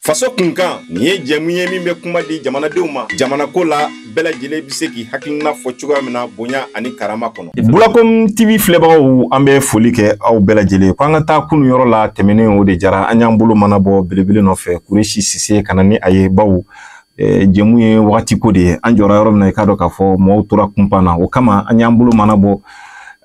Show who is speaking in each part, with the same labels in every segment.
Speaker 1: faso kunkan ni ye jɛmu ye min bɛ kuma di jamanadenw ma jamana ko la bɛɛ lajɛlen bɛ se k'i hakilina fɔ cogoya min na bonya ani karama kɔnɔ. Bulakom TV filɛbagaw an bɛ foli kɛ aw bɛɛ lajɛlen ko an ka taa kunu yɔrɔ la tɛmɛnen o de jara an y'an bolo mana bɔ belebele nɔfɛ Kureshi Sise kana ni a ye baw jɛmu ye wagati ko de ye an jɔra yɔrɔ min na i k'a dɔn k'a fɔ mɔgɔw tora kunpan na o kama an y'an bolo mana bɔ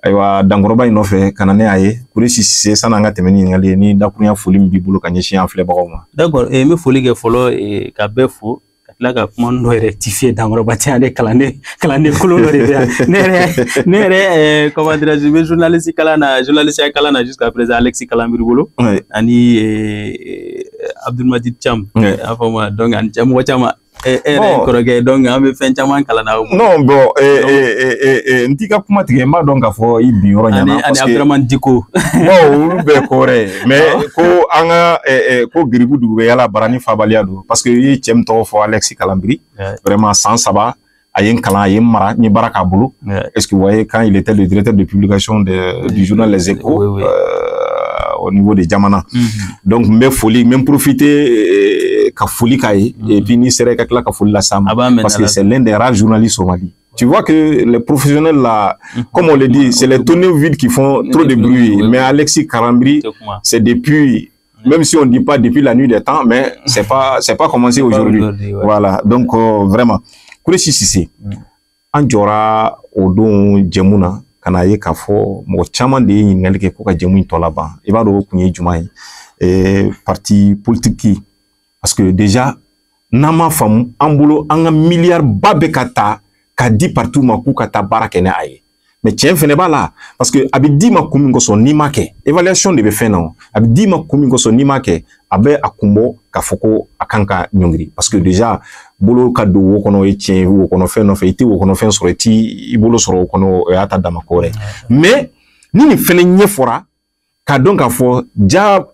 Speaker 1: ayiwa dankɔrɔba in nɔfɛ kana ne a ye Kureshi Sise san'an ka tɛmɛ ni ɲininkali ye ni dakurunya foli min b'i bolo ka ɲɛsin an filɛbagaw ma.
Speaker 2: D'accord n bɛ foli kɛ fɔlɔ ka bɛɛ fo ka tila ka kuma dɔ rectifier dankɔrɔba tɛ ale kalanden kolon dɔ de bɛ yan ne yɛrɛ comment dirais je bɛ journaliste kalan na jusqu'à présent Alexis Kalan b'i bolo ani Abdulmajid Cham a fɔ ma donc ani mɔgɔ caman kɔrɔkɛ donc an bɛ fɛn caman kalan na.
Speaker 1: Non bon n t'i ka kuma tigɛ n b'a dɔn k'a fɔ i bin yɔrɔ ɲɛna
Speaker 2: ani Abdurahmane Diko
Speaker 1: bon olu bɛɛ kɔrɛ mais ko an ka ko Giribu dugu bɛ yala barani fabaliya don parce que i ye cɛ min tɔgɔ fɔ Alexis Kalanbiri vraiment san 3 a ye n kalan a ye n mara n ye baara k'a bolo est-ce que vous voyez quand il était le directeur de publication du journal Les Échos au niveau de Jamana donc n bɛ foli n bɛ profiter ka foli k'a ye et puis ni sera ka tila ka foli la s'a ma parce que c'est l'un des rares journalistes au Mali. Tu vois que les professionnels là, comme on le dit, c'est les tonneaux vides qui font trop de bruit. Mais Alexis Kalanbiri, c'est depuis, même si on ne dit pas depuis la nuit des temps, mais c'est pas commencé aujourd'hui. Voilà, donc vraiment. Kureshi Sise, an jɔra o don jɛmu na ka na ye k'a fɔ mɔgɔ caman de ye ɲininkali kɛ ko ka jɛmu in tɔ laban. I b'a dɔn o kun ye jumɛn ye? Parti politique parce que déjà n'an m'a faamu an bolo an ka miliyari ba bɛ ka ta ka di partout ma k'u ka taa baara kɛ ni a ye mais tiɲɛ fɛnɛ b'a la parce que a bɛ d'i ma kun min kosɔn n'i ma kɛ évaluation de bɛ fɛn na a bɛ d'i ma kun min kosɔn n'i ma kɛ a bɛ a kun bɔ k'a fɔ ko a kan ka ɲɔngiri parce que déjà bolo ka don wo kɔnɔ o ye tiɲɛ wo kɔnɔ fɛn nɔfɛ i tɛ wo kɔnɔ fɛn sɔrɔ i t'i bolo sɔrɔ o kɔnɔ o y'a ta dama ko wɛrɛ mais ni nin fɛnɛ ɲɛfɔra k'a dɔn k'a fɔ ja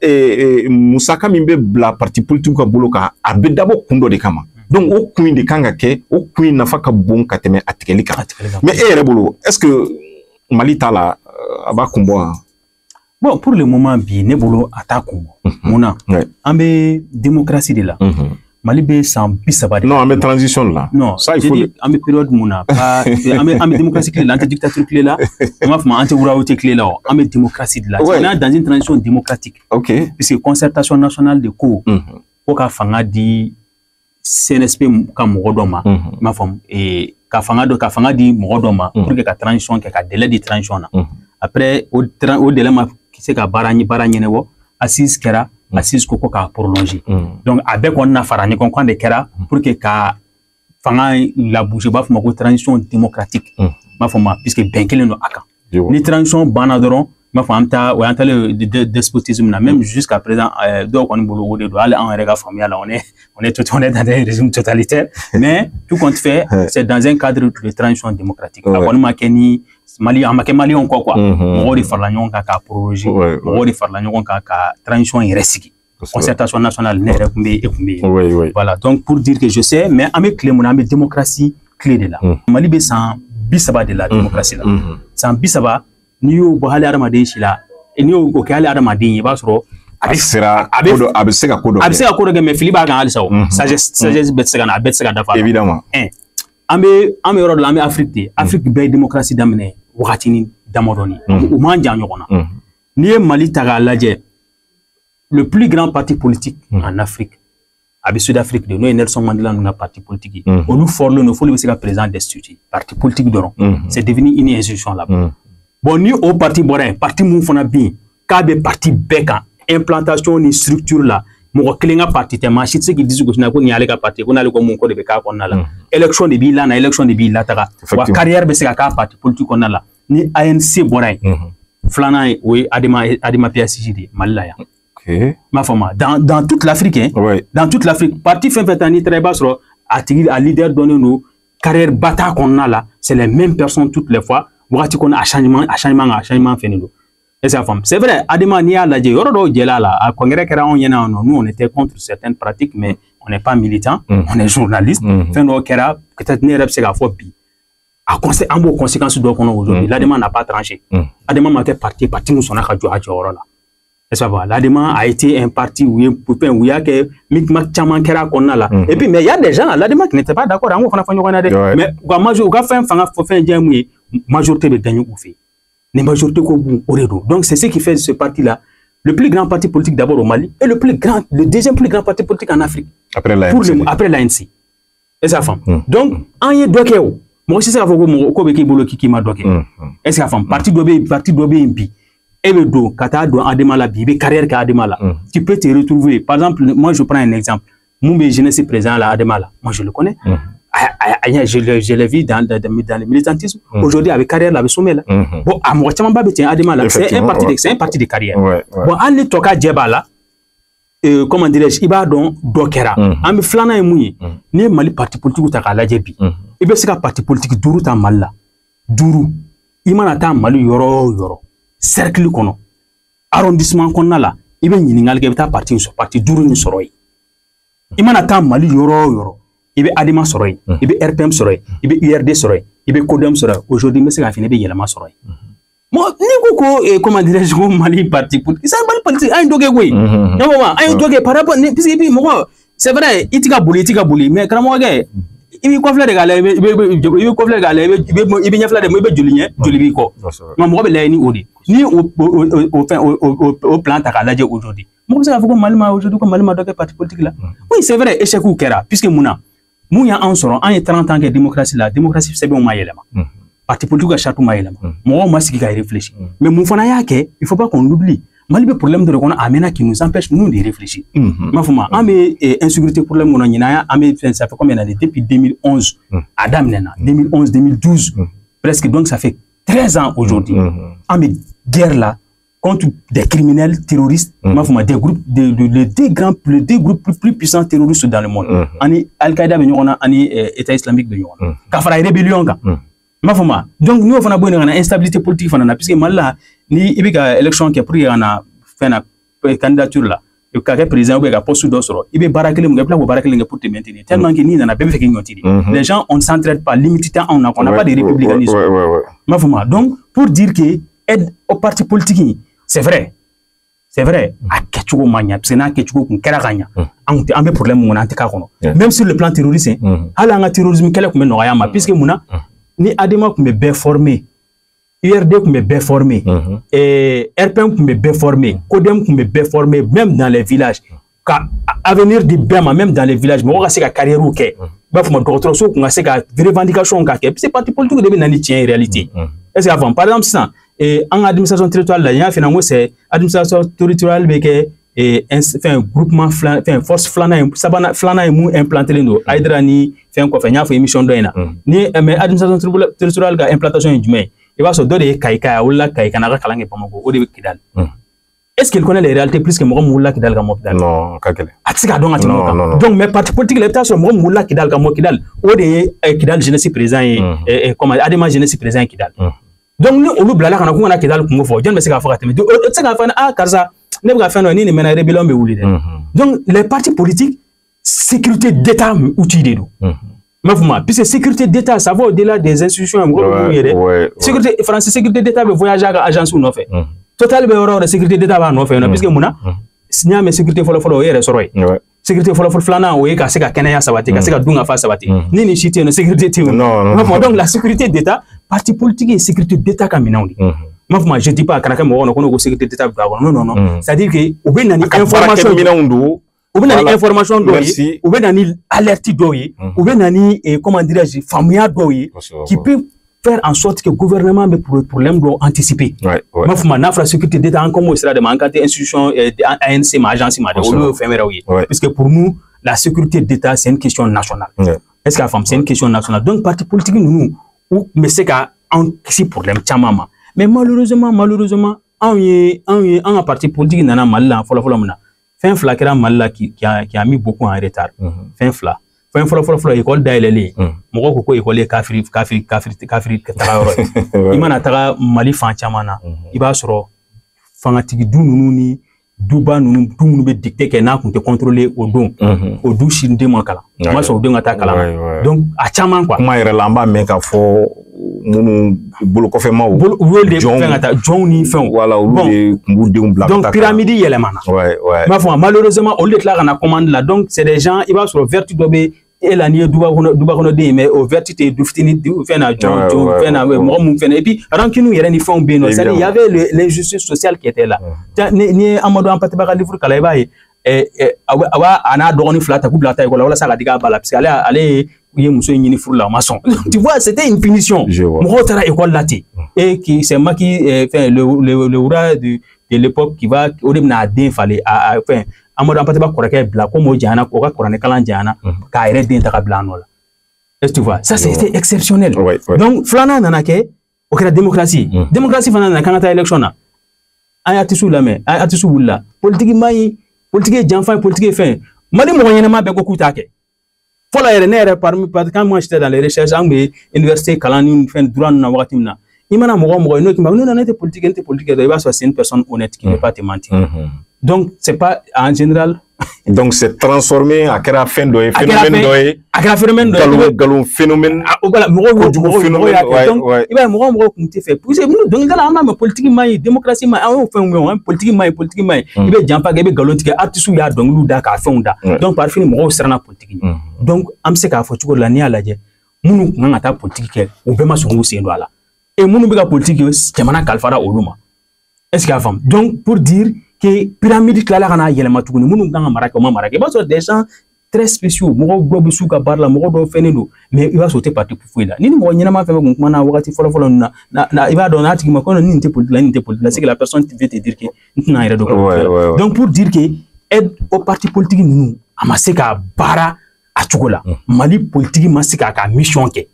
Speaker 1: musaka min bɛ bila parti politique ka bolo kan a bɛ dabɔ kun dɔ de kama donc o kun de kan ka kɛ o kun nafa ka bon ka tɛmɛ a tigɛli kan mais e yɛrɛ bolo est-ce que Mali t'a la a b'a kun bɔ
Speaker 2: bon pour le moment bi ne bolo a t'a kun bɔ mun na an bɛ démocratie de la Mali bɛ san 30 de
Speaker 1: non an bɛ transition de la
Speaker 2: non ça il faut an bɛ période mun na an bɛ démocratie tile la an tɛ dictature tile la an b'a fɔ ma an tɛ royauté tile la an bɛ démocratie de la on est dans une transition démocratique puisque concertation nationale de ko ko ka fanga di CNSP ka mɔgɔ dɔ ma m'a faamu ka fanga di mɔgɔ dɔ ma pour que ka transition kɛ ka délai de transition na après o délai ma se ka baara ɲɛnabɔ assise kɛra assise ko k'a prolonger donc a bɛɛ kɔni na fara ɲɔgɔn kan de kɛra pour que ka fanga labouger u b'a fɔ ma ko transition démocratique m'a fɔ ma puisque bɛn kelen don a kan ni transition banna dɔrɔn m'a fɔ an bɛ taa o y'an taalen despotisme na même jusqu'à présent dɔw kɔni bolo o de don hali an yɛrɛ ka faamuya la on est dans un régime totalitaire mais tout compte fait c'est dans un cadre de transition démocratique a kɔni ma kɛ ni Mali a ma kɛ maliyɛnw kɔ quoi mɔgɔw de farala ɲɔgɔn kan k'a proroger mɔgɔw de farala ɲɔgɔn kan ka transition yɛrɛ sigi concertation nationale ne yɛrɛ kun bɛ yen e kun bɛ yen voilà donc pour dire que je sais mais an bɛ tile mun na an bɛ démocratie clé de la Mali bɛ san 30 de la démocratie la san 30 n'i y'o bɔ hali adamaden si la n'i y'o kɛ hali adamaden ye i b'a sɔrɔ a bɛ
Speaker 1: se ka ko dɔ
Speaker 2: kɛ mais fili b'a kan halisa o sagesse bɛɛ tɛ se ka na a bɛɛ tɛ se ka dafa
Speaker 1: évidemment
Speaker 2: an bɛ yɔrɔ dɔ la an bɛ Afrique de Afrique bɛɛ ye démocratie daminɛ wagatinin damadɔni u man jan ɲɔgɔn na n'i ye Mali ta k'a lajɛ le plus grand parti politique en Afrique a bɛ Sud-Afrique de n'o ye Nelson Mandela ninnu ka parti politique ye olu forlen don f'olu bɛ se ka président destituer parti politique dɔrɔn c'est devenu une institution là-bas bon ni o parti bɔra yen parti mun fana bɛ yen k'a bɛ parti bɛɛ kan implantation ni structure la mɔgɔ kelen ka parti tɛ maa si tɛ se k'i disi gosi n'a ko nin y'ale ka parti ko n'ale ko mun ko de bɛ k'a kɔnɔna la élection de b'i lana élection de b'i lataga wa carrière bɛ se ka k'a parti politique kɔnɔna la ni ANC bɔra yen filanan ye o ye Adama PACJ de ye Mali la yan m'a fɔ ma dans toute l'Afrique dans toute l'Afrique parti fɛn fɛn ta n'i taara i b'a sɔrɔ a tigi a leader dɔnnen don carrière ba t'a kɔnɔna la c'est les mêmes personnes toutes les fois wagati kɔnɔ a changement fɛnɛ don est-ce que c'est vrai Adama n'i y'a lajɛ yɔrɔ dɔw jɛla la a congrès kɛra anw ɲɛna nous on était contre certaines pratiques mais on n'est pas militant on est journaliste fɛn dɔw kɛra peut-être ne yɛrɛ bɛ se k'a fɔ bi an b'o conséquence dɔ kɔnɔ aujourd'hui l'Adama n'a pas tranché Adama ma kɛ parti mun sɔnna ka jɔ a jɔyɔrɔ la L'ADEMA a été un parti où il y a que Micmac Chamankera qu'on a là. Et puis, mais il y a des gens à l'ADEMA qui n'étaient pas d'accord. Mais majorité de gagnants ou fait. Les majorités au réseau. Donc, c'est ce qui fait ce parti-là le plus grand parti politique d'abord au Mali et le deuxième plus grand parti politique en Afrique.
Speaker 1: Après l'ANC.
Speaker 2: Après l'ANC. Et ça femme. Donc, en y est docké. Moi aussi, ça va vous dire qui m'a docké. Est-ce que la femme, parti d'obé impi. Et le dos, quand tu as Adema la bibe, carrière qu'a Adema là, tu peux te retrouver. Par exemple, moi je prends un exemple. Mon jeunesse présent là, Adema là, moi je le connais. Je l'ai vu dans le militantisme. Aujourd'hui, avec carrière là, avec sommet là. Bon, à moi, Adema là, c'est un parti de carrière. Bon, en les toka djeba là, comment dirais-je, il va donc dokera. En me flana et mouillé, ni Mali parti politique ou ta la djebi. Et bien c'est un parti politique duru ta mal là. Duru. Il m'a atteint Mali yoro. Cercle kono arrondissement kono la ibe nyiningal ke ta parti duru ni soroy imana ta Mali yoro ibe Adema soroy ibe RPM soroy ibe URD soroy ibe Kodem soroy aujourd'hui mais c'est la fin be yelama soroy mo ni ko comment dirais-je Mali parti politique ça Mali politique ay doge goy ay doge par rapport puisque bi mo c'est vrai itika bouli mais kramo ga ibi kofle de gala ibi kofle de gala ibi nyafla de mo ibe juli ko ma mo be lay ni odi ni au plan ta kala je aujourd'hui mo ça faut que Malima aujourd'hui comme Malima doit parti politique là oui c'est vrai échec ou kera puisque mouya en soro en 30 ans que démocratie c'est bon mayelema parti politique à chaque mayelema mo masiki ka réfléchir mais mon fana yake il faut pas qu'on oublie Mali be problème de reconnaître amena qui nous empêche nous de réfléchir. Mafuma amé insécurité problème on a amé ça fait combien d'années depuis 2011 Adam Nena 2011 2012 presque donc ça fait 13 ans aujourd'hui. Amé guerre là contre des criminels terroristes mafuma des groupes les deux groupes plus puissants terroristes dans le monde. Ani Al-Qaïda be ñona ani État islamique be ñona. Ka fara rébellion ka. Mafuma donc nous on a besoin d'une instabilité politique fana puisque Mali ni ibika élection qui a pris en fin candidature là le cas président ou ka poste d'osro ibe barakele mu gapla barakele pour te maintenir tellement que ni na be fait ñoti les gens on s'entraide pas limité on n'a pas de républicanisme mafuma donc pour dire que aide au parti politique c'est vrai a kechugo manya parce que na kechugo kun kera ganya on be problème mon antika kono même sur le plan terroriste ala nga terrorisme kele ko men no yama puisque muna ni Adema ko be bien formé URD qu'on est bien formé, RPM qu'on est bien formé, Kodem qu'on est bien formé, même dans les villages. Avenir du Bema, même dans les villages, mais on a une carrière ou qu'est. Bah, faut me dire qu'on a une revendication qu'est. C'est parti politique de venir en réalité. Est-ce qu'avant, par exemple, ça, en administration territoriale, là, il y a finalement c'est administration territoriale, mais que fait un groupement fait une force flana et mou implanté les nous. Aidrani fait un quoi fait une émission d'oeina. Ni mais administration territoriale a implantation du mai. Il va se donner Kaika ou la Kaika n'a kalangue Pamoko ou de Kidal. Est-ce qu'il connaît les réalités plus que Moula Kidal Gamokidal? Non, Kakele. Donc, mes partis politiques, les sur Moula Kidal Gamokidal ou de Kidal jeunesse présent et comme Adema jeunesse présent Kidal. Donc, nous, on oublie là qu'on a Kidal Kumofo. Je ne sais pas faire. C'est qu'à faire ah, Karza, ne pas faire ni mena rébellion mais oulide. Donc, les partis politiques, sécurité d'État outillé nous. Mafuma, puisque sécurité d'État, ça va au-delà des institutions. Sécurité français, sécurité d'État, le voyage à l'agence ou non fait. Total, la sécurité d'État va non faire. Puisque mouna, s'il y a sécurité follow, il est sécurité follow flana, ou est-ce qu'à Kenya Sabati, qu'à Dunga Fa Sabati. Ni ni chité, une sécurité. Non. Donc la sécurité d'État, parti politique et sécurité d'État caminaudi. Mafuma, je dis pas qu'à on a sécurité d'État. Non. C'est-à-dire que, ou bien une information. Ou bien une information d'oyer, ou bien une alerte d'oyer, ou bien une, comment dirais-je, famille d'oyer, qui peut faire en sorte que le gouvernement ait pour problème doit anticiper. Moi, la sécurité d'État, en comme cela de manquer institution, ANC, ma agence, ma puisque pour nous, la sécurité d'État, c'est une question nationale. Est-ce que la femme, c'est une question nationale? Donc, parti politique, nous, mais c'est qu'un problème, tchamama. Mais malheureusement, un parti politique, n'a mal là, fin flaquera mal qui a mis beaucoup en retard. Fin fla. Fin fla école d'ailleurs. Mon coco école kafri. Il m'a attrapé Mali fanchamana. Il va sur fanatique dounouni, douba nous be dicté que n'a qu'on te contrôler au don. Au douche de mon cala. Moi sur don attaque là. Donc à chaman quoi. Comment il relamba mais qu'à fort
Speaker 1: munu bolokofema o
Speaker 2: ni fɛnw
Speaker 1: voilà olu kunbu denw bila
Speaker 2: donc pyramide yɛlɛmana m'a fɔ malheureusement olu de tila kana commande la donc c'est des gens i b'a sɔrɔ vertu dɔ bɛ et la nié duba kɔnɔden mais au vertu te du fitini fɛn na jɔn fɛn na mɔgɔ mun fɛn et puis rancune yɛrɛ ni fɛnw bɛ yen nɔ c'est-à-dire il y avait l'injustice sociale qui était là ni ye Amadou Hampâté Bâ ka livre kalan i b'a ye a n'a dɔgɔnin fila ta k'u bila ta école la walasa ka digi a ba la parce que ale ye muso in ɲini furu la o ma sɔn tu vois c'était une punition mɔgɔw taara école la ten et qui c'est Macky le roi de l'époque qui va o de bɛna a den falen a fɛn Amadou Hampâté Bâ kɔrɔkɛ bila comme o janyana o ka kuranɛkalan janyana k'a yɛrɛ den ta ka bila a nɔ la est-ce que tu vois ça c'était exceptionnel donc filanan nana kɛ o kɛra démocratie démocratie fana nana kan ka taa élection na an ye artiste lamɛn an ye artiste wulila politique man ɲi politique ye janfa ye politique ye fɛn Mali mɔgɔ ɲɛnama bɛɛ ko k'u t'a kɛ fɔlɔ yɛrɛ ne yɛrɛ quand moi j'étais dans les recherches an bɛ université kalan ni fɛn droit ninnu na wagati min na i mana mɔgɔ mɔgɔ n'o k'i ma ne tɛ politique ne tɛ politique dɔn i b'a sɔrɔ c'est une personne honnête qui ne peut pas te mentir donc c'est pas en général
Speaker 1: donc c'est transformé à kɛra fɛn dɔ ye phénomène dɔ ye
Speaker 2: a kɛra phénomène dɔ ye
Speaker 1: galon phénomène
Speaker 2: voilà mɔgɔw y'a kɛ donc i b'a ye mɔgɔw kun tɛ fɛ parce que dɔnkilidala an b'a mɛn politique man ɲi démocratie man ɲi an y'o fɛnw mɛn politique man ɲi i bɛ janfa kɛ i bɛ galon tigɛ artistes y'a dɔnkiliw da k'a fɛnw da donc par fini mɔgɔw siranna politique ɲɛ donc an bɛ se k'a fɔ cogo dɔ la n'i y'a lajɛ minnu kun kan ka taa politique kɛ u bɛɛ ma sɔn k'u sen don a la et minnu bɛ ka politique kɛ jamana kalifara olu ma est-ce que y'a faamu donc pour dire que pyramide tilala ka n'a yɛlɛma tuguni minnu kan ka mara kɛ o ma mara kɛ i b'a sɔrɔ des gens très spéciaux mɔgɔw dɔw bɛ s'u ka baara la mɔgɔw dɔw fɛnnen don mais i b'a sɔrɔ o tɛ parti foyi la ni mɔgɔ ɲɛnama fɛn fɛn kun kumana wagati fɔlɔ-fɔlɔ ninnu na i b'a dɔn n'a tigi ma ko nin tɛ politique la nin tɛ politique la c'est que la personne veut te dire que n tɛna n yɛrɛ dɔn donc pour dire que aide au parti politique ninnu a ma se ka baara a cogo la Mali politique ma se k'a ka mission kɛ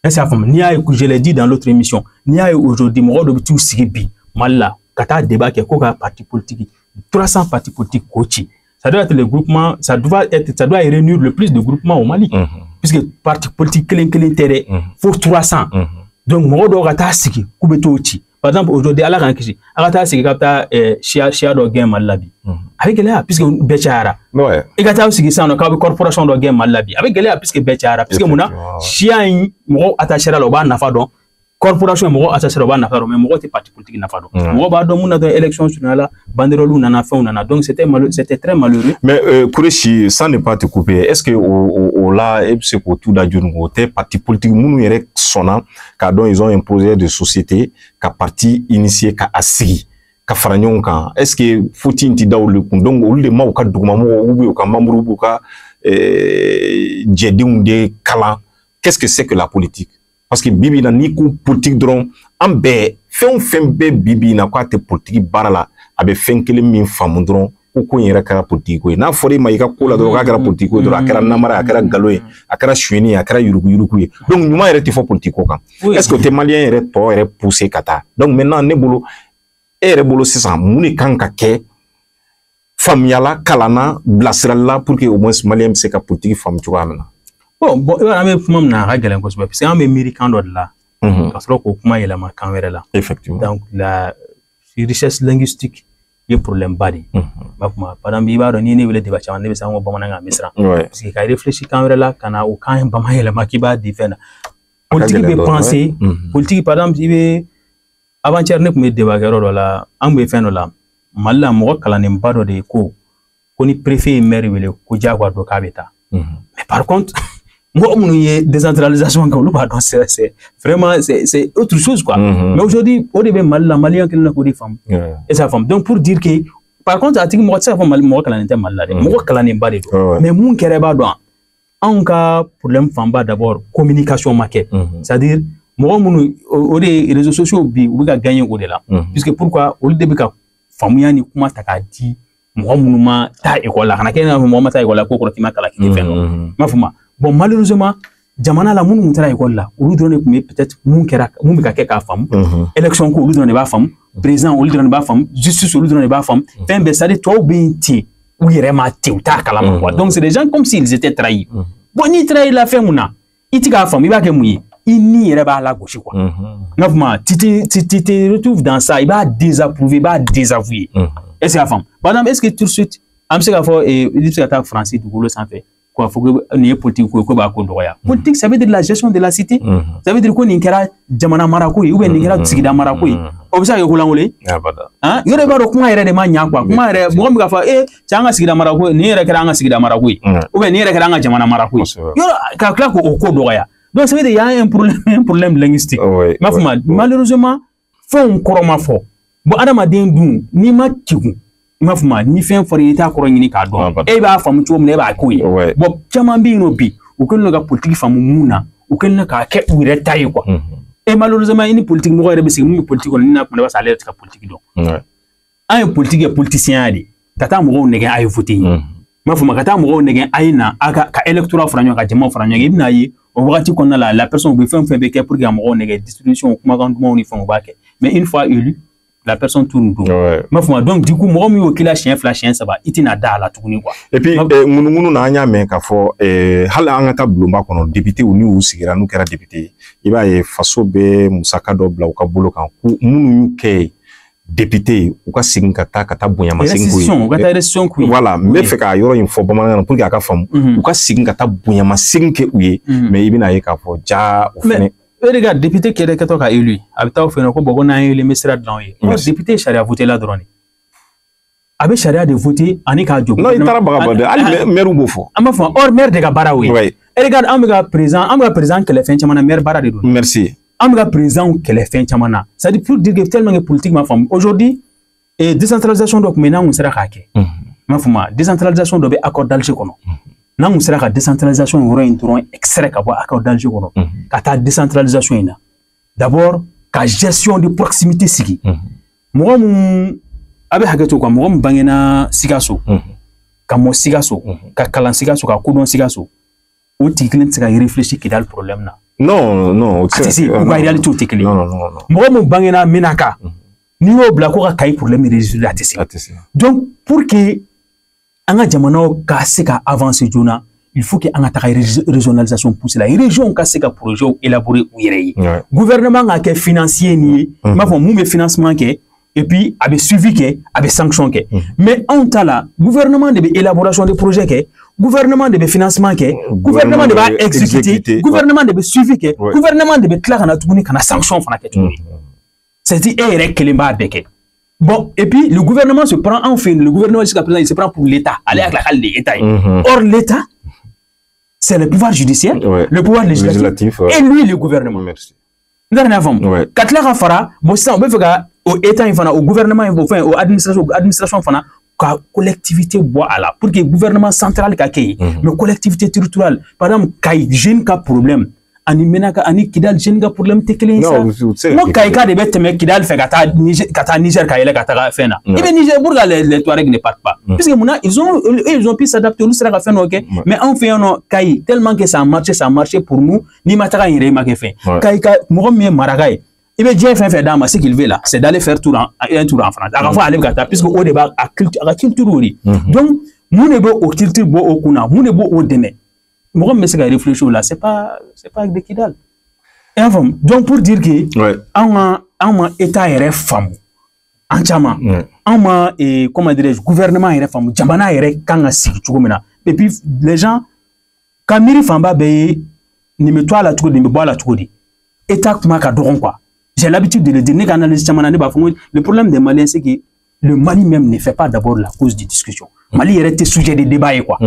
Speaker 2: est-ce que y'a faamu n'i y'a ye je l'ai dit dans l'autre émission n'i y'a ye aujourd'hui mɔgɔw dɔ bɛ t'u sigi bi Mali la ka taa débat kɛ ko ka parti politique 300 partis politiques ko ci ça doit être le groupement ça doit réunir le plus de groupements au Mali puisque parti politique kelen tɛ dɛ faut 300 donc mɔgɔw dɔw ka taa sigi k'u bɛ t'o ci par exemple aujourd'hui ala k'an kisi a ka taa sigi ka taa siya dɔ gɛn Mali la bi a bɛ gɛlɛya puisque bɛɛ cayara i ka taa sigi sisan nɔ k'a bɛ corporation dɔ gɛn Mali la bi a bɛ gɛlɛya puisque bɛɛ cayara puisque mun na siya in mɔgɔw attaché la o b'a nafa dɔn corporation mɔgɔ attaché o b'a nafa dɔn mais mɔgɔ tɛ parti politique nafa dɔn mɔgɔ b'a dɔn mun na dɔrɔn élection surunyala banderole nana fɛnw nana donc c'était très malheureux
Speaker 1: mais Kourechi sans ne pas te couper est-ce que o la e bɛ se k'o tu da joli o tɛ parti politique minnu yɛrɛ sɔnna k'a dɔn ils ont un projet de société ka parti initié ka a sigi ka fara ɲɔgɔn kan est-ce que foti in tɛ da olu kun donc olu de ma u ka dugumamɔgɔw ou bien u ka membres b'u ka jɛdenw de kalan qu'est-ce que c'est que la politique parce que bibi na ni ko politique dɔrɔn an bɛɛ fɛn fɛn bɛɛ bibi na ko a tɛ politique baara la a bɛ fɛn kelen min faamu dɔrɔn ko in yɛrɛ kɛra politique ko ye n'a fɔra i ma i ka ko la dɔrɔn k'a kɛra politique ko ye dɔrɔn a kɛra namara a kɛra nkalon ye a kɛra suyɛni ye a kɛra yuruku-yuruku ye donc ɲuman yɛrɛ tɛ fɔ politique ko kan est-ce que o tɛ maliyɛn yɛrɛ tɔ yɛrɛ pousser ka taa donc maintenant ne bolo e yɛrɛ bolo sisan mun de kan ka kɛ faamuyala kalanna bilasiralila pour que au moins maliyɛn bɛ se ka politique faamu cogoya min na
Speaker 2: bon an bɛ kuma min na a ka gɛlɛn kosɛbɛ parce que an bɛ miiri kan dɔ de la ka sɔrɔ k'o kuma yɛlɛma kan wɛrɛ la
Speaker 1: effectivement
Speaker 2: donc la richesse linguistique ye problème ba de ye b'a kuma par exemple i b'a dɔn n'i ye ne wele débat caman ne bɛ se an ko bamanankan bɛ siran parce que ka réfléchir kan wɛrɛ la ka na o kan bamayɛlɛma k'i b'a di fɛn na politique bɛ penser politique par exemple i bɛ avant-hier ne tun bɛ débat kɛ yɔrɔ dɔ la an tun bɛ fɛn dɔ la Mali la mɔgɔ kalannenba dɔ de ye ko ni préfet ye maire wele ko diyagoya dɔ k'a bɛ taa mais par contre mɔgɔ minnu ye décentralisation kɛ olu b'a dɔn c'est vraiment c'est autre chose quoi mais aujourd'hui o de bɛ Mali la maliyɛn kelen na k'o de faamu et ça faamu donc pour dire que par contre a tigi mɔgɔ tɛ se ka fɔ mɔgɔ kalannen tɛ Mali la dɛ mɔgɔ kalannenba de don mais mun kɛra i b'a dɔn anw ka problème fanba d'abord communication ma kɛ c'est-à-dire mɔgɔ minnu o de ye réseaux sociaux bi u bɛ ka gagner o de la puisque pourquoi olu de bɛ ka faamuya ni kuma ta k'a di mɔgɔ minnu ma taa école la kana kɛ i n'a fɔ mɔgɔ ma taa école la ko kɔrɔ k'i ma kalan k'i tɛ fɛn dɔn m'a fɔ ma bon malheureusement jamana la minnu taara école la olu dɔrɔn de tun bɛ peut-être mun bɛ ka kɛ k'a faamu élection ko olu dɔrɔn de b'a faamu président olu dɔrɔn de b'a faamu justice olu dɔrɔn de b'a faamu fɛn bɛɛ c'est-à-dire tɔw bɛ yen ten u yɛrɛ ma ten u t'a kalama quoi donc c'est des gens comme s'ils étaient trahis bon n'i trahis la fɛn mun na i ti k'a faamu i b'a kɛ mun ye i ni yɛrɛ b'a lagosi quoi n'a fɔ ma tu te retrouves dans ça i b'a désapprouver i b'a désavouer est-ce que y'a faamu par exemple est-ce que tout de suite an bɛ se k'a fɔ i bɛ se ka taa Faransi dugukolo sanfɛ quoi faut que ni politique ko ba ko doya politique ça veut dire la gestion de la cité ça veut dire ko ni kera jamana marako ou bien ni kera sigida marako o bisa ko langole hein yore ba ro kuma yere de ma nya quoi kuma yere mo mi ga fa changa sigida marako ni yere kera nga sigida marako ou bien ni yere kera nga jamana marako yoro ka kla ko doya donc ça veut dire il y a un problème linguistique ma fuma malheureusement fon koroma fo bo adama den dun ni ma tigu ma fuma ni fen fori ta koro nyini ka do e ba famu chom ne ba ko yi bo chama bi no bi o ko no ga politique famu muna o ko no ka ke wire tayi quoi et malheureusement ini politique mo re be se mu politique on ni na ko ba sa le ka politique do ay politique et politicien ali tata mo ne ga ay voter ma fuma kata mo ne ga ay na aka ka electoral franyo ka jema franyo ibna yi o wakati qu'on a la personne be fait be pour que mo ne ga distribution kuma kan mo ni fon ba ke mais une fois élu la personne tourne tout. Ma foi donc du coup moi mi okila chien flash chien ça va itina da la tuguni quoi.
Speaker 1: Et puis ngunu na anya men ka fo hala anga ta blomba kono député ou ni ou sigira nu kera député iba e faso be musaka do bla ka bolo kan ku munu ke député ou ka sigin kata bonya masingo
Speaker 2: yi ka ta restriction ku
Speaker 1: voilà me fe ka yoro info bama pour ka fam ou ka sigin kata bonya masinke uye mais ibina ye ka fo ja ou fene.
Speaker 2: Regarde, député qui est élu, habita au fait qu'on a élu ministre de l'envie. Député charia voté la drone. Avec charia de voter, Anika Diop.
Speaker 1: Non, il t'a pas allez, maire ou bofo.
Speaker 2: Or maire de Gabaraoui. Regarde, Amiga président que les fins chamana maire bara de Douni.
Speaker 1: Merci.
Speaker 2: Amiga président que les fins chamana. Ça dit pour dire que tellement politique ma femme. Aujourd'hui, décentralisation donc maintenant on sera hacké. Ma femme, décentralisation doit être accordée chez nous. Nan on sera décentralisation on aura un tour extrait ka ba accordé dans jeu ka ta décentralisation ina d'abord ka gestion de proximité sigi mo mu abe hagato ko mo bangena sigaso ka mo sigaso ka kalan sigaso ka kudon sigaso o tiklin tsaka réfléchir ki dal problème na
Speaker 1: non
Speaker 2: c'est on va réalité tiklin non mo mu bangena minaka ni o bla ko ka kay problème résultat donc pour que anga jamano ka se ka avancer jona il faut que anga ta régionalisation pousser la région ka se ka projet élaborer ou yéré gouvernement nga ke financier ni ma fo mu me financement ke et puis avec suivi ke avec sanction ke mais en ta là gouvernement de élaboration de projet ke gouvernement de financement ke gouvernement de exécuter gouvernement de suivi ke gouvernement de tla kana tuguni kana sanction fana ke c'est dit e rek kelimba beke. Bon, et puis le gouvernement se prend, enfin, le gouvernement jusqu'à présent, il se prend pour l'État. Allez avec la cale de l'État. Or, l'État, c'est le pouvoir judiciaire, le pouvoir législatif, et lui, le gouvernement.
Speaker 1: Merci.
Speaker 2: Quand la rafara, bon, ça, on peut faire au État, au gouvernement, enfin, aux administration, la collectivité boit à la, pour que le gouvernement central kaké, mais collectivité territoriale, par exemple, quand jeune cas problème, ani menaka ani kidal jenga problème tekelen ça non kayka de bête mais kidal fait kata Niger kayela kata fena et bien Niger pour les Touaregs ne partent pas puisque mona ils ont pu s'adapter nous sera faire OK mais en fait non kay tellement que ça a marché pour nous ni mataka ire ma fait kayka mo mi maragay et bien Dieu fait dans ce qu'il veut là c'est d'aller faire un tour en France à fois aller kata puisque au débat à culture oui donc nous ne beau au culture beau au kuna nous ne beau au dene. Moi, je me réfléchir là, c'est pas avec des kidal. Et enfin, donc pour dire que, on a État et femme, en chama, on a comment dirais-je, gouvernement et femme, jamana et kanga si tu comprends. Et puis les gens, quand miri famba be, ni me toi la tout, ni me bois la tout dit. État kuma ka doron quoi. J'ai l'habitude de le dire, n'est qu'analyse chamana ne ba fond. Le problème des Maliens c'est que le Mali même ne fait pas d'abord la cause de discussion. Mali est sujet de débat et quoi.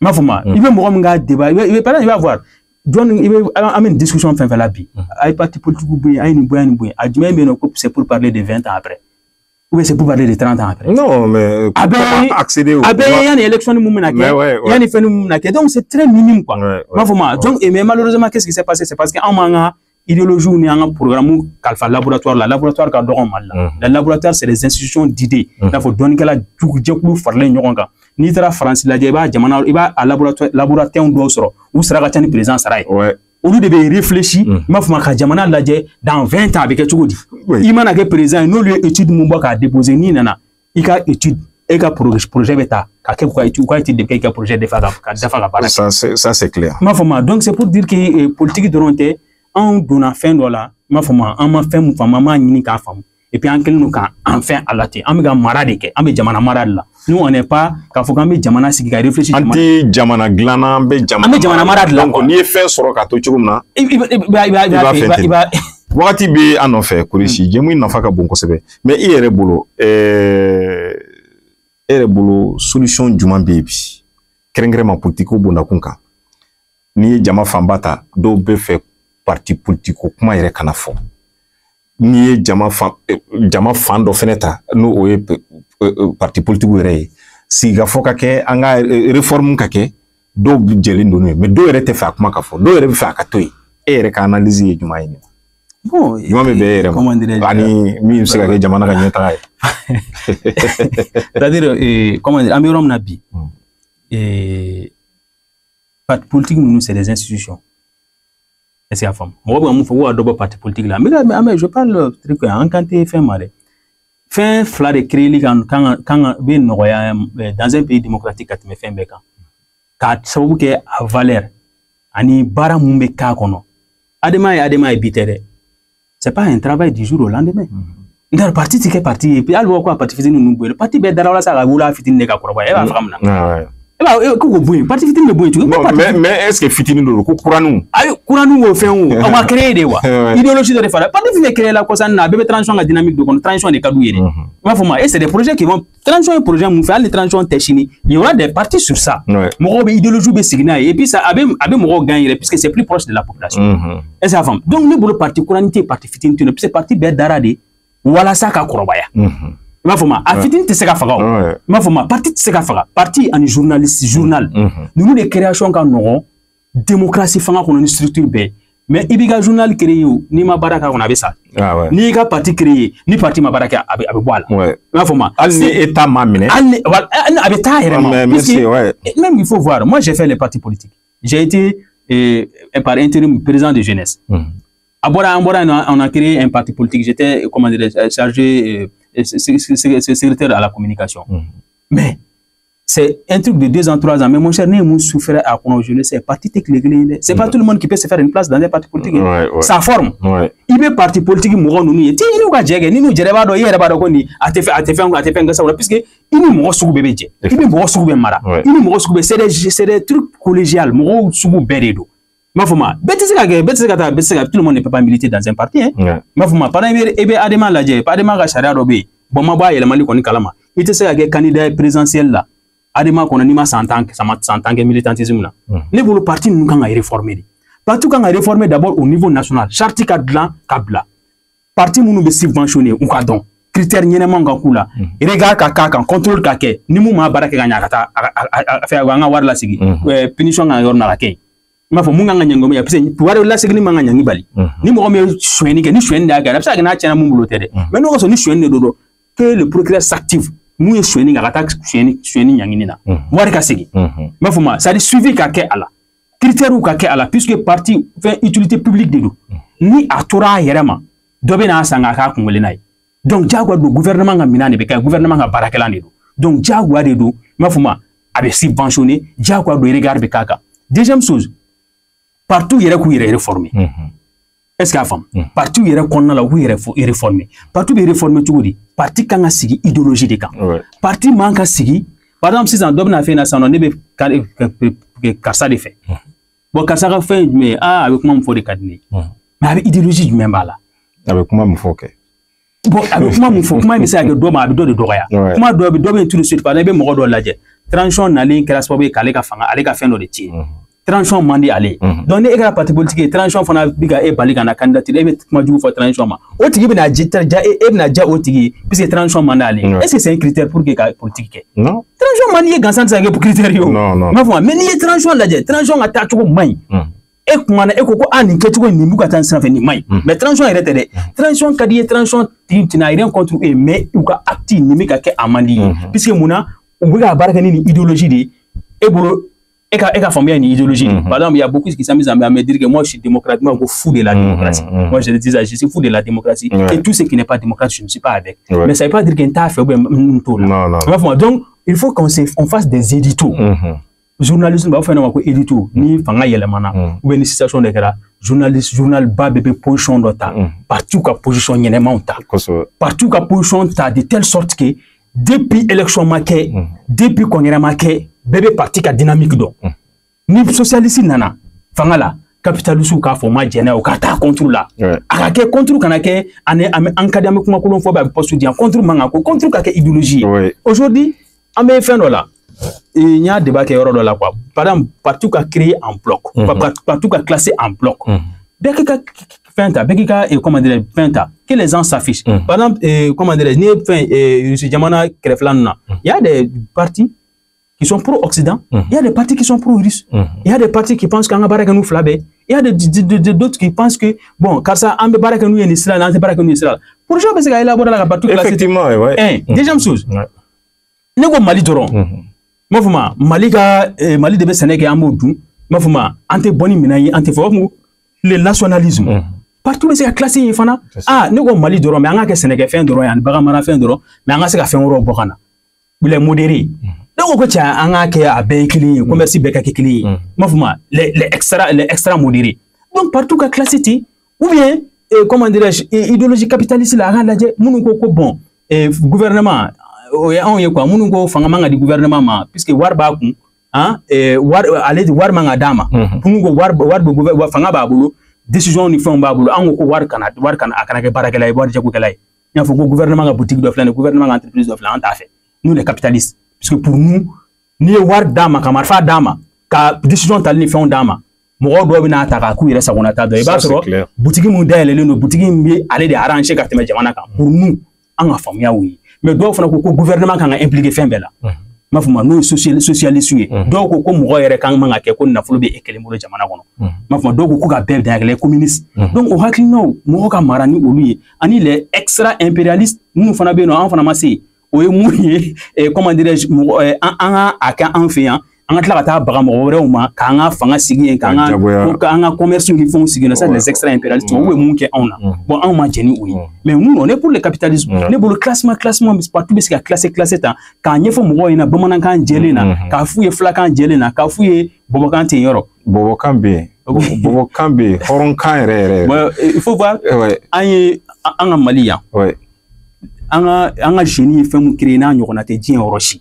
Speaker 2: Ma fuma, il veut me débat, il va voir. Il veut amener une discussion fin la vie. Aïe parti politique bouillé, aïe bouillé, admet mais c'est pour parler de 20 ans après. Ou c'est pour parler de 30 ans après.
Speaker 1: Non, mais accéder au.
Speaker 2: Il y a une élection de Moumena, il y a une phénomène, donc c'est très minime quoi. Ma fuma, donc mais malheureusement qu'est-ce qui s'est passé? C'est parce qu'en manga idéologie ou un programme qu'alpha laboratoire qu'a dormi mal. Le laboratoire c'est les institutions d'idées. Il faut donner que la du farler nyonga. Ni tra France la débat jamana iba à laboratoire on sera ou sera gatani président saray. Au lieu de réfléchir, ma fuma ka jamana la dans 20 ans avec tout dit. Il m'a que président non lieu étude mumba ka déposer ni nana. Il ka étude et ka projet bêta ka étude de quelques projets de faga
Speaker 1: ça c'est clair.
Speaker 2: Ma fuma donc c'est pour dire que politique de ronté en donnant fin là ma femme en ma femme maman ni ka femme et puis nous quand enfin à la tête amiga maradike ambe jamana marad là nous on n'est pas quand faut ambe jamana sigi ka réfléchir
Speaker 1: anti jamana glana ambe
Speaker 2: jamana marad là
Speaker 1: donc ni fait soro ka to chugumna iba wakati bi anofe kurishi jemu nafa ka bon kosebe mais i yere bolo solution juma bebi kerengrema politiko bonda kunka ni jama fambata do be fe parti politiko kuma yere kana fo ni jama fan do feneta no oye parti politique yere si ga foka ke anga réforme ka ke do jeli ndonu mais do yere te fa kuma ka fo do yere fa ka toy yere ka analyse juma yini
Speaker 2: bon
Speaker 1: juma be yere ani mi se ka jamana ka nyeta
Speaker 2: c'est-à-dire comment dire amirom nabi parti politique nous c'est des institutions. Et c'est la femme. Moi, je suis parti politique là. Mais je parle truc encanté fin maré. Fin fla de créer quand ben dans un pays démocratique quand me fin beka. Quand ça veut que à valeur ani bara mumbeka kono. Adema bitere. C'est pas un travail du jour au lendemain. Dans le parti c'est parti puis alors quoi parti faisait nous le parti be dara wala ça la fitine ne ka koroba e ba fam na. Parti fitini de boy
Speaker 1: mais est-ce que fitini do ko kuranu
Speaker 2: ayo kuranu wo fen wo on va créer de wa idéologie de référence parti fitini créer la cosa na bébé transition la dynamique de transition de kadou yé ma foma et c'est des projets qui vont transition un projet mu faire les transition technique il y aura des partis sur ça mo be idéologie be signa et puis ça abe mo gagner puisque c'est plus proche de la population et ça femme donc nous le parti kuranité parti fitini puis c'est parti be darade wala ça ka korobaya ma foma a fitin te seka faga ma foma parti te seka faga parti en journaliste journal nous des créations kan non démocratie fanga ko une structure be mais ibiga journal créé ni ma baraka on avait ça ni ka parti créé ni parti ma baraka abe boala ma foma
Speaker 1: alni état mamine
Speaker 2: alni abe ta même il faut voir moi j'ai fait les partis politiques j'ai été par intérim président de jeunesse Abora on a créé un parti politique j'étais comment dire chargé secrétaire à la communication. Mais c'est un truc de 2 ans, 3 ans. Mais mon cher, nous souffrons à qu'on je le sais. Parti technique, c'est pas tout le monde qui peut se faire une place dans des partis politiques. Ça forme. Il est parti politique, mourant nous. Il nous a dit, il nous dirait pas d'où il est pas d'où il a fait un ça puisque il nous mourant sous bébé. Il nous mourant sous bébé mara. Il nous mourant sous bébé. C'est des trucs collégiaux. Mourant sous bébé d'eau. Ma fuma, tout le monde ne peut pas militer dans un parti. Ma fuma, par exemple, ebe adema la je, adema ga sharia robe. Bon ma ba yelemali koni kalama. Ite se ga candidat présidentiel là. Adema kona ni ma 100 ans que militantisme là. Les le parti nous kan réformer. Parti kan réformer d'abord au niveau national. Charte kadlan kabla. Parti nous be subventionner ou ka don. Critère nyene nga kula. Regard ka contrôle ka ke. Ni mu ma baraka ga nyakata faire nga war la sigi. Punition nga yor na la ke. Ma fo munga nyango ya pise wari la segni manga nyangi bali ni mo me chweni ke ni chweni da ga pisa na chana mumbulo tede mais no so ni chweni dodo que le procureur s'active mu chweni ga attaque chweni nyangi ni na wari ka segi ma fo ma ça dit suivi ka ke ala critère ou ka ke ala puisque parti fait utilité publique de ni atura yerema dobe na sanga ka kungole nai donc jagwa do gouvernement nga minane be ka gouvernement nga barakela ni do donc jagwa de do ma fo ma avec subventionné jagwa do regard be kaka deuxième chose partout il y a réformé. Est-ce qu'il y a femme? Partout il y a réformé. Partout il y a réformé tout dit. Parti quand a sigi idéologie des camps. Parti manque à sigi. Par exemple si en domaine a fait na ça on est car ça des fait. Bon car ça a fait mais avec moi il faut des cadenas. Mais avec idéologie du même là.
Speaker 1: Avec moi il faut que.
Speaker 2: Bon avec moi il faut comment mais ça que doit de doya. Comment doit tout de suite par exemple mo do la je. Transition na ligne classe pour aller ka fanga aller ka faire no de ti. Transition mandi aller donc ne ega parti politique transition fona biga e bali kana candidature e ma jugu fo transition ma o tigi bina jita ja e bina ja o tigi puisque transition mandi aller est-ce que c'est un critère pour que politique
Speaker 1: non
Speaker 2: transition mandi e gansan ça pour critère yo
Speaker 1: non
Speaker 2: ma fo mais ni transition la je transition ata chugo mai e kuma na e ko ani ke chugo ni buka tan san fe ni mai mais transition est de transition kadi transition tu n'as rien contre eux mais ou ka acti ni mika ke amandi puisque muna ou biga baraka ni idéologie de e bolo et qu'à fonder une idéologie. Par exemple, il y a beaucoup qui s'amusent à me dire que moi je suis démocrate, moi je suis fou de la démocratie. Moi je dis ça, je suis fou de la démocratie. Et tout ce qui n'est pas démocrate, je ne suis pas avec. Mais ça ne veut pas dire qu'il y a un taf ou un tout là. Donc, il faut qu'on fasse des éditos. journalisme b'a fɔ ɲɛna ko édito ni fanga yɛlɛmana ou bien ni situation de kɛra journal ba bɛ position dɔ ta parti ka position ɲɛnɛmaw ta parti ka position ta de telle sorte que depuis élection ma kɛ depuis congrès ma kɛ bɛɛ bɛ parti ka dynamique dɔn ni socialiste nana fanga la capitaliste k'a fɔ ma jɛnɛ o ka taa contre la a ka kɛ contre kana kɛ an ka di an bɛ kuma kolon fɔ bɛ a bɛ poste di yan contre man kan ko contre ka kɛ idéologie aujourd'hui an bɛ fɛn dɔ la n y'a débat kɛ yɔrɔ dɔ la quoi par exemple parti ka créer en bloc parti ka classer en bloc bɛɛ k'i ka fɛn ta bɛɛ k'i ka comment dire fɛn ta que les gens s'affichent par exemple comment dire n'i ye fɛn jamana kɛrɛfɛla ninnu na il y a des partis qui sont pro-Occident, il y a des partis qui sont pro-Russes, il y a des partis qui pensent qu'en a nous flabé, il y a d'autres qui pensent que, bon, car ça, en a nous en Israël, en a nous en Israël. Pour ça, parce qu'il y a élaboré la partie classique.
Speaker 1: Effectivement, oui.
Speaker 2: Deuxième chose, nous avons Mali d'Oron. Mali de Sénégal, Amoudou, ante boni minayi, ante fo le nationalisme. Partout, c'est classé, il faut nous avons Mali d'Oron, mais on a que Sénégal fait un d'Oron, on a fait un d'Oron, mais on a fait un Oron Bokana. Il est modéré. Donc, on a un béquili, commerce béquili, les extra modérés. Donc, partout qu'à classé, ou bien, comment dirais-je, idéologie capitaliste, la rade, bon, gouvernement, on y a quoi, mon fangama du gouvernement, puisque Warbaku, aller de Warmanga Dama, pour nous, Warbo, Fangababulu, décision ni font Babulu, en Warkana, Akana Barakala, Warjakukala. Il faut que le gouvernement a boutique de flan, le gouvernement a entreprise de flan, en fait. Nous, les capitalistes. Parce que pour nous, ni war dama kamarfa dama ka décision tal ni fond dama mo do bina ta ka ku ire sa wona ta do e ba soro boutique mu dele no boutique mbi aller de arranger ka tema jamana kan pour nous en famia oui mais do fana ko gouvernement kan impliquer fin bela ma fuma no socialiste oui do ko mo ere kan manga ke ko na fulu be ekele mo jamana kono ma fuma do ko ka be les communistes donc au hakli no mo ka marani olu ani les extra impérialistes nous fana be no en fana ma se o ye mouillé et comment dirais-je a ka en fait an ka tila ka taa baga mɔgɔ wɛrɛw ma k'an ka fanga sigi yen k'an ka commerce ni fɛnw sigi ça les extra impérialistes o bɛ mun kɛ anw na bon anw ma jɛ ni o ye mais nous on est pour le capitalisme ne bolo classement partout bɛ se ka classer tan k'a ɲɛfɔ mɔgɔw ɲɛna bamanankan jɛlen na k'a f'u ye filakan jɛlen na k'a f'u ye bɔbɔkan tɛ yen yɔrɔ
Speaker 1: bɔbɔkan bɛ yen bɔbɔkan bɛ yen hɔrɔnkan yɛrɛ
Speaker 2: il faut voir an ye an ka Mali yan an ka génie fɛn créé n'a ɲɔgɔnna tɛ diɲɛ yɔrɔ si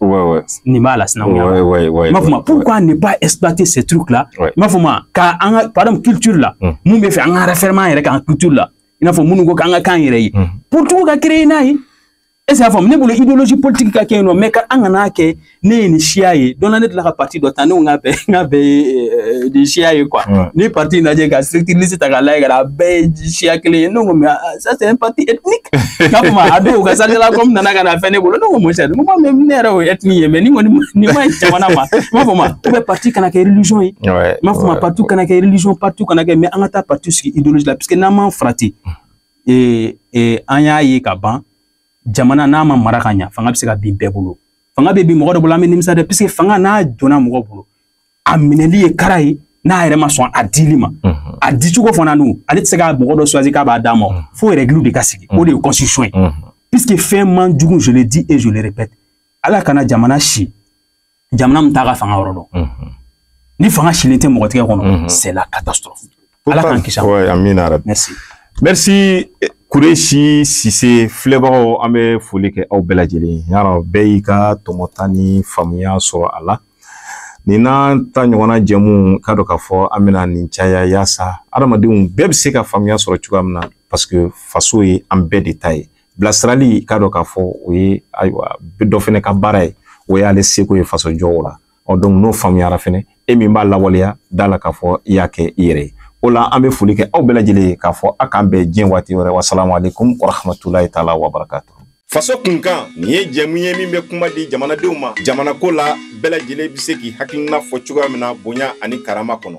Speaker 2: nin b'a la sinankunya ma fɔ pourquoi ne pas exploiter ces trucs là ma fɔ ka an ka par exemple culture la mun bɛ fɛ an ka référement yɛrɛ kan culture la i n'a fɔ minnu ko k'an ka kan yɛrɛ ye pour tout ka créer n'a ye est-ce que ne bolo idéologie politique ka kɛ yen nɔ mais ka an kana kɛ ne ye nin siya ye don na ne tila ka parti dɔ ta ne ko n ka bɛɛ de siya ye quoi ni parti lajɛ ka strict liste ta k'a lajɛ ka a bɛɛ ye siya kelen ye ne ko mais ça c'est un parti ethnique n'a fɔ a dɔw ka chargé com nana ka na fɛn ne bolo ne ko mon cher ne yɛrɛ o ye ethnique ye mais ni kɔni nin ma ɲi jamana ma m'a fɔ ou bien parti kana kɛ religion ye m'a fɔ parti kana kɛ religion parti kana kɛ mais an ka taa parti sigi idéologie la puisque n'an m'an farati an y'a ye ka ban jamana n'a ma mara ka ɲa fanga bɛ se ka bin bɛɛ bolo fanga bɛ bin mɔgɔ dɔ bolo an bɛ nimisa dɛ puisque fanga n'a donna mɔgɔ bolo a minɛli ye kara ye n'a yɛrɛ ma sɔn a dili ma a dicogo fana n'o ale tɛ se ka mɔgɔ dɔ choisir k'a b'a d'a ma fo règle de ka sigi o de ye constitution ye puisque fɛn man jugu je le dis et je le répète ala kana jamana si jamana min t'a ka fanga yɔrɔ dɔn ni fanga silen tɛ mɔgɔ tigɛ kɔnɔ c'est la catastrophe ala k'an kisi
Speaker 1: merci Kureshi Sise filɛbagaw an bɛ foli kɛ aw bɛɛ lajɛlen yarɔ bɛɛ y'i ka tɔmɔta ni faamuya sɔrɔ a la nin n'an ta ɲɔgɔnna jɛmu ka dɔn k'a fɔ an bɛna nin caya yaasa adamadenw bɛɛ bɛ se ka faamuya sɔrɔ cogoya min na parce que faso ye an bɛɛ de ta ye bilasirali ka dɔn k'a fɔ o ye ayiwa dɔ fɛnɛ ka baara ye o y'ale seko ye faso jɔw la donc n'o faamuyara fɛnɛ e min b'a lawaleya da la k'a fɔ i y'a kɛ i yɛrɛ ye o la an bɛ foli kɛ aw bɛɛ lajɛlen k'a fɔ a k'an bɛn diɲɛ waati wɛrɛ wasalamu alaikum wa rahmatulahi taala wa barakatuh faso kunkan nin ye jɛmu ye min bɛ kuma di jamanadenw ma jamana ko la bɛɛ lajɛlen bɛ se k'i hakilina fɔ cogoya min na bonya ani karama kɔnɔ